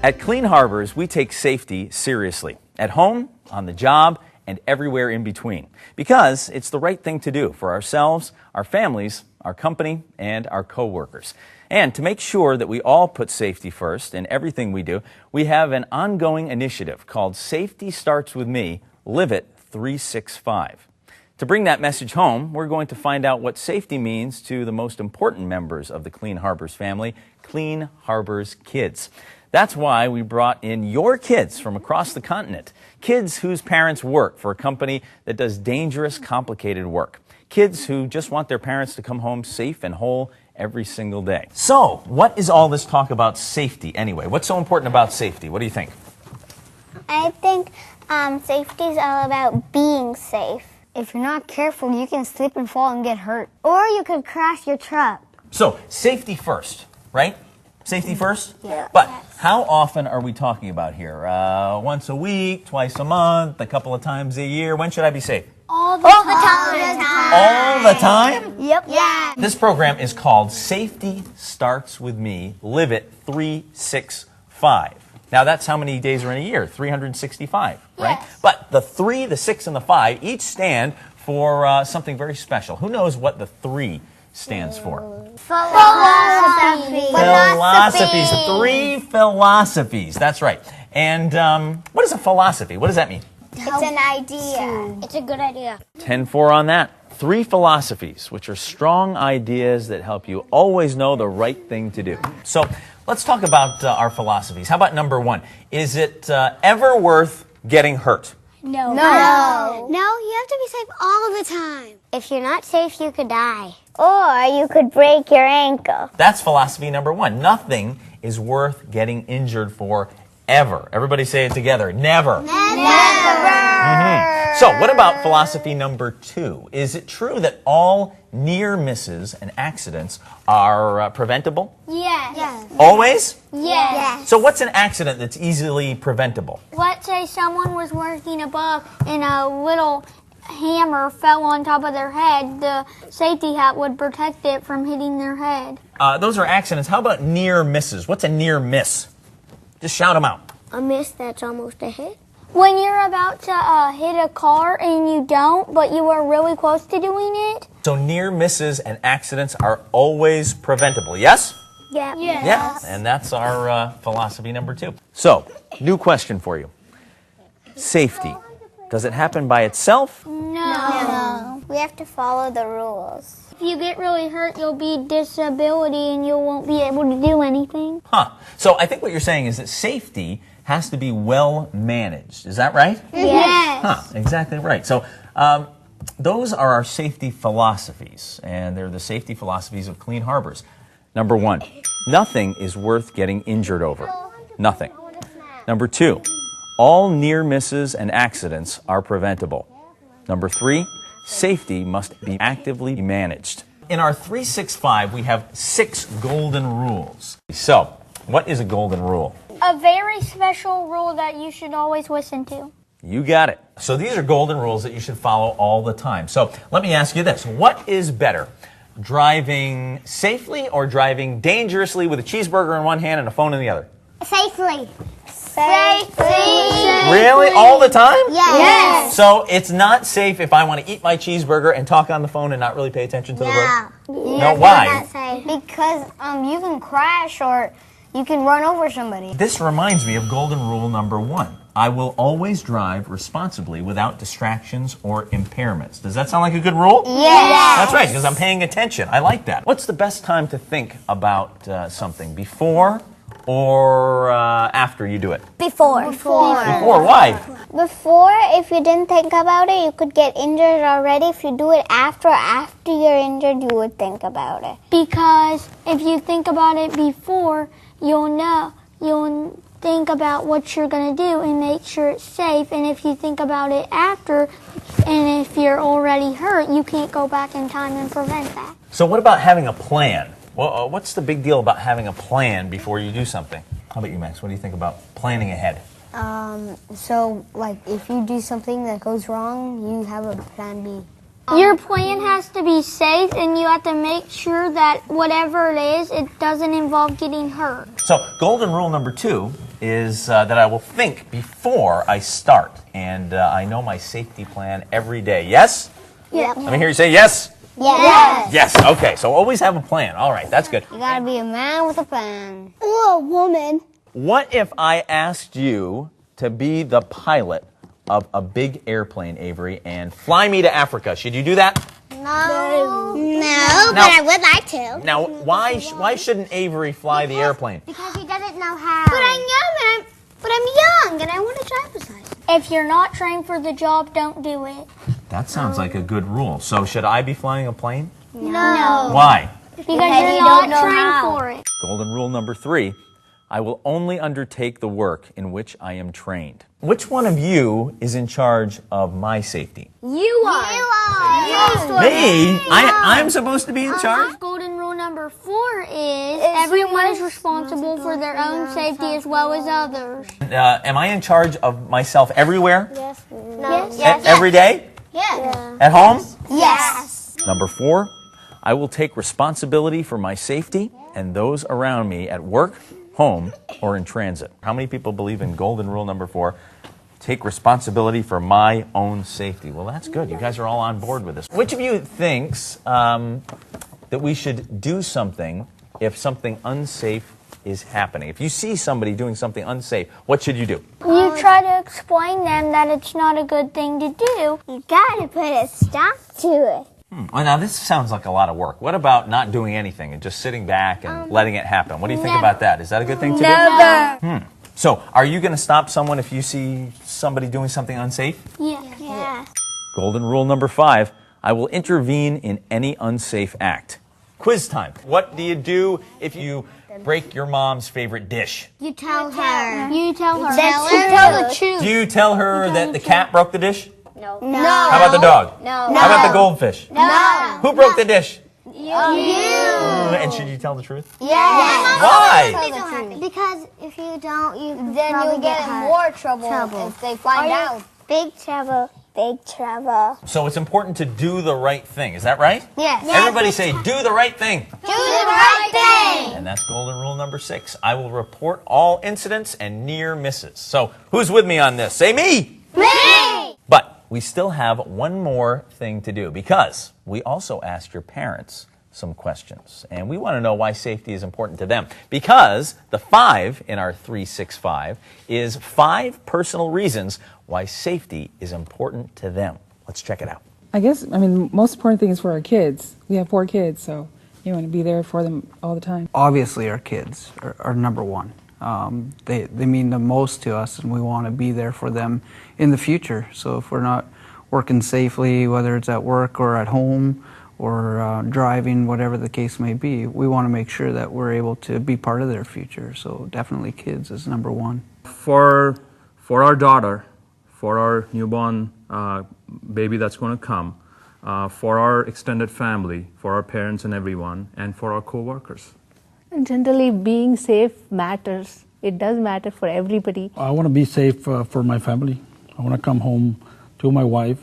At Clean Harbors, we take safety seriously. At home, on the job, and everywhere in between. Because it's the right thing to do for ourselves, our families, our company, and our coworkers. And to make sure that we all put safety first in everything we do, we have an ongoing initiative called Safety Starts With Me, Live It 365. To bring that message home, we're going to find out what safety means to the most important members of the Clean Harbors family, Clean Harbors kids. That's why we brought in your kids from across the continent, kids whose parents work for a company that does dangerous, complicated work, kids who just want their parents to come home safe and whole every single day. So, what is all this talk about safety anyway? What's so important about safety? What do you think? I think safety is all about being safe. If you're not careful, you can slip and fall and get hurt. Or you could crash your truck. So, safety first, right? Safety first? Yeah. But how often are we talking about here? Once a week, twice a month, a couple of times a year? When should I be safe? All the time. All the time? Yep. Yeah. This program is called Safety Starts With Me, Live It 365. Now that's how many days are in a year? 365, right? Yes. But the 3, the 6, and the 5 each stand for something very special. Who knows what the 3 stands for? Philosophy. Philosophies. 3 philosophies. That's right. And what is a philosophy? What does that mean? It's an idea. It's a good idea. 10-4 on that. 3 philosophies, which are strong ideas that help you always know the right thing to do. So let's talk about our philosophies. How about number 1? Is it ever worth getting hurt? No. No, you have to be safe all the time. If you're not safe, you could die. Or you could break your ankle. That's philosophy number 1. Nothing is worth getting injured for ever. Everybody say it together. Never. Never. So, what about philosophy number 2? Is it true that all near misses and accidents are preventable? Yes. Always? Yes. So, what's an accident that's easily preventable? Let's say someone was working above and a little hammer fell on top of their head. The safety hat would protect it from hitting their head. Those are accidents. How about near misses? What's a near miss? Just shout them out. A miss that's almost a hit. When you're about to hit a car and you don't, but you are really close to doing it. So, near misses and accidents are always preventable, yes? Yeah. Yeah, and that's our philosophy number 2. So, new question for you. Safety. Does it happen by itself? No. We have to follow the rules. If you get really hurt, you'll be disability and you won't be able to do anything. So I think what you're saying is that safety has to be well managed. Is that right? Yes. Exactly right. So those are our safety philosophies, and they're the safety philosophies of Clean Harbors. Number 1, nothing is worth getting injured over. Nothing. Number 2, all near misses and accidents are preventable. Number 3, safety must be actively managed. In our 365, we have 6 golden rules. So, what is a golden rule? A very special rule that you should always listen to. You got it. So these are golden rules that you should follow all the time. So let me ask you this. What is better, driving safely or driving dangerously with a cheeseburger in one hand and a phone in the other? Safely. Really? All the time? Yes. So it's not safe if I want to eat my cheeseburger and talk on the phone and not really pay attention to the road? No, why? Because you can crash or you can run over somebody. This reminds me of golden rule number 1. I will always drive responsibly without distractions or impairments. Does that sound like a good rule? Yes. That's right, because I'm paying attention. I like that. What's the best time to think about something? Before or after you do it? Before. Before. Why? Before, if you didn't think about it, you could get injured already. If you do it after you're injured, you would think about it. Because if you think about it before, you'll think about what you're going to do and make sure it's safe. And if you think about it after, and if you're already hurt, you can't go back in time and prevent that. So what about having a plan? Well, what's the big deal about having a plan before you do something? How about you, Max? What do you think about planning ahead? So, like, if you do something that goes wrong, you have a plan B. Your plane has to be safe, and you have to make sure that whatever it is, it doesn't involve getting hurt. So, golden rule number 2 is that I will think before I start, and I know my safety plan every day. Yes? Yeah. Let me hear you say yes. Yes. Yes. Okay. So always have a plan. All right. That's good. You gotta be a man with a plan. Or a woman. What if I asked you to be the pilot of a big airplane, Avery, and fly me to Africa? Should you do that? No, but I would like to. Now, why shouldn't Avery fly the airplane? Because he doesn't know how. But I'm young and I want to try besides. If you're not trained for the job, don't do it. That sounds like a good rule. So should I be flying a plane? No. Why? Because you're not trained for it. Golden rule number 3. I will only undertake the work in which I am trained. Which one of you is in charge of my safety? You are. Me? I'm supposed to be in charge? Golden rule number 4 is everyone is responsible for their own safety as well as others. Am I in charge of myself everywhere? Yes. Every day? Yes. At home? Yes. Number 4, I will take responsibility for my safety and those around me at work, home, or in transit. How many people believe in golden rule number 4? Take responsibility for my own safety. Well, that's good. You guys are all on board with this. Which of you thinks that we should do something if something unsafe is happening? If you see somebody doing something unsafe, what should you do? You try to explain them that it's not a good thing to do. You gotta put a stop to it. Well, now this sounds like a lot of work. What about not doing anything and just sitting back and letting it happen? What do you think about that? Is that a good thing to do? So, are you going to stop someone if you see somebody doing something unsafe? Yeah. Golden rule number 5, I will intervene in any unsafe act. Quiz time. What do you do if you break your mom's favorite dish? You tell her. You tell her. You tell the truth. Do you tell her that the cat broke the dish? No. How about the dog? No. How about the goldfish? No. Who broke the dish? You. And should you tell the truth? Yes. Why? Because if you don't, Then you'll get in more trouble if they find out. Big trouble. Big trouble. So it's important to do the right thing. Is that right? Yes. Everybody say, do the right thing. Do the right thing. And that's golden rule number 6. I will report all incidents and near misses. So who's with me on this? Say me. Me. But we still have one more thing to do because we also asked your parents some questions. And we want to know why safety is important to them. Because the 5 in our 365 is 5 personal reasons why safety is important to them. Let's check it out. Most important thing is for our kids. We have 4 kids, so you want to be there for them all the time. Obviously, our kids are number one. They mean the most to us, and we want to be there for them in the future. So if we're not working safely, whether it's at work or at home or driving, whatever the case may be, we want to make sure that we're able to be part of their future. So definitely kids is number one. For our daughter, for our newborn baby that's going to come, for our extended family, for our parents and everyone, and for our co-workers. Generally, being safe matters. It does matter for everybody. I want to be safe for my family. I want to come home to my wife,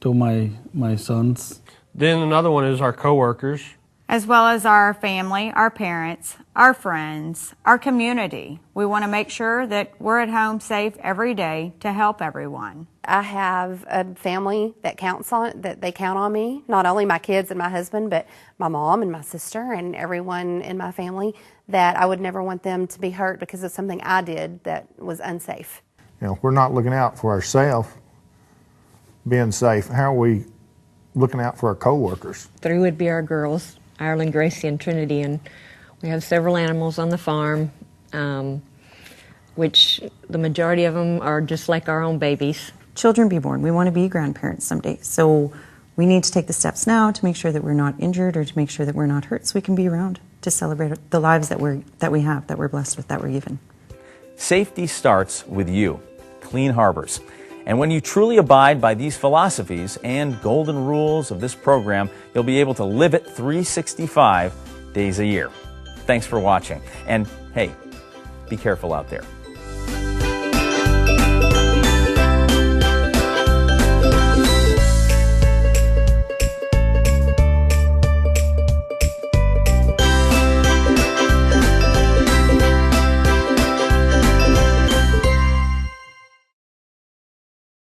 to my sons. Then another one is our coworkers. As well as our family, our parents, our friends, our community. We want to make sure that we're at home safe every day to help everyone. I have a family that they count on me, not only my kids and my husband, but my mom and my sister and everyone in my family, that I would never want them to be hurt because of something I did that was unsafe. If we're not looking out for ourselves, being safe, how are we looking out for our co-workers? 3 would be our girls, Ireland, Gracie, and Trinity, and we have several animals on the farm, which the majority of them are just like our own babies. Children be born. We want to be grandparents someday. So we need to take the steps now to make sure that we're not injured or to make sure that we're not hurt so we can be around to celebrate the lives that we have, that we're blessed with, that we're given. Safety starts with you. Clean harbors. And when you truly abide by these philosophies and golden rules of this program, you'll be able to live it 365 days a year. Thanks for watching. And hey, be careful out there.